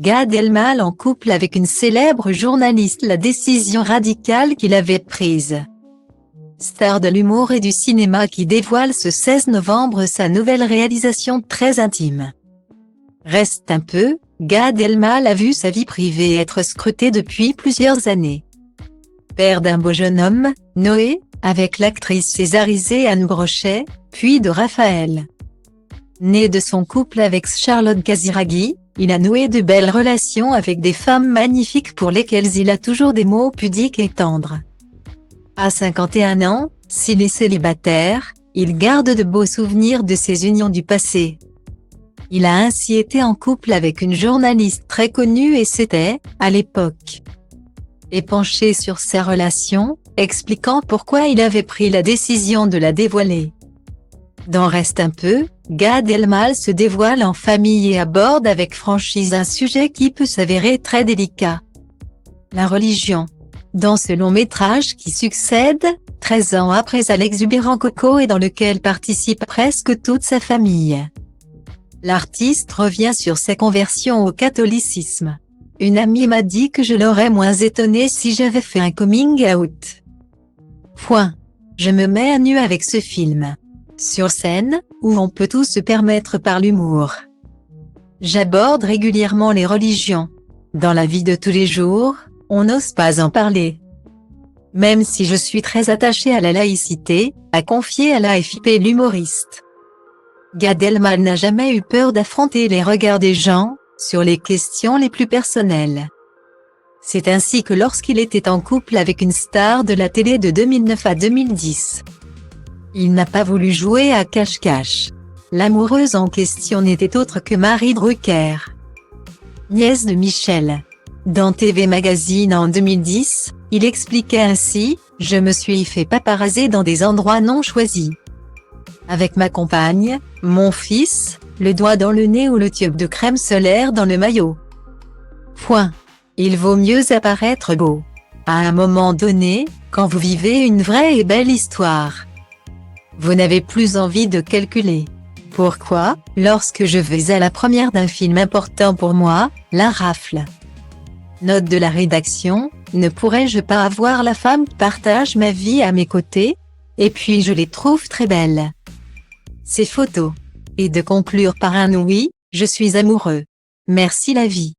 Gad Elmaleh en couple avec une célèbre journaliste, la décision radicale qu'il avait prise. Star de l'humour et du cinéma qui dévoile ce 16 novembre sa nouvelle réalisation très intime. Reste un peu, Gad Elmaleh a vu sa vie privée être scrutée depuis plusieurs années. Père d'un beau jeune homme, Noé, avec l'actrice césarisée Anne Brochet, puis de Raphaël. Né de son couple avec Charlotte Casiraghi, il a noué de belles relations avec des femmes magnifiques pour lesquelles il a toujours des mots pudiques et tendres. À 51 ans, s'il est célibataire, il garde de beaux souvenirs de ses unions du passé. Il a ainsi été en couple avec une journaliste très connue et s'était, à l'époque, épanché sur sa relation, expliquant pourquoi il avait pris la décision de la dévoiler. Dans Reste un peu, Gad Elmaleh se dévoile en famille et aborde avec franchise un sujet qui peut s'avérer très délicat. La religion. Dans ce long métrage qui succède, 13 ans après à l'exubérant Coco et dans lequel participe presque toute sa famille, l'artiste revient sur sa conversion au catholicisme. Une amie m'a dit que je l'aurais moins étonné si j'avais fait un coming out. Je me mets à nu avec ce film. Sur scène, où on peut tout se permettre par l'humour. J'aborde régulièrement les religions. Dans la vie de tous les jours, on n'ose pas en parler. Même si je suis très attaché à la laïcité, a confié à l'AFP l'humoriste. Gad Elmaleh n'a jamais eu peur d'affronter les regards des gens, sur les questions les plus personnelles. C'est ainsi que lorsqu'il était en couple avec une star de la télé de 2009 à 2010, il n'a pas voulu jouer à cache-cache. L'amoureuse en question n'était autre que Marie Drucker, nièce de Michel. Dans TV Magazine en 2010, il expliquait ainsi « Je me suis fait paparazzer dans des endroits non choisis. Avec ma compagne, mon fils, le doigt dans le nez ou le tube de crème solaire dans le maillot. Il vaut mieux apparaître beau. À un moment donné, quand vous vivez une vraie et belle histoire, vous n'avez plus envie de calculer. Pourquoi, lorsque je vais à la première d'un film important pour moi, la rafle. Note de la rédaction, ne pourrais-je pas avoir la femme qui partage ma vie à mes côtés? Et puis je les trouve très belles. Ces photos. Et de conclure par un oui, je suis amoureux. Merci la vie.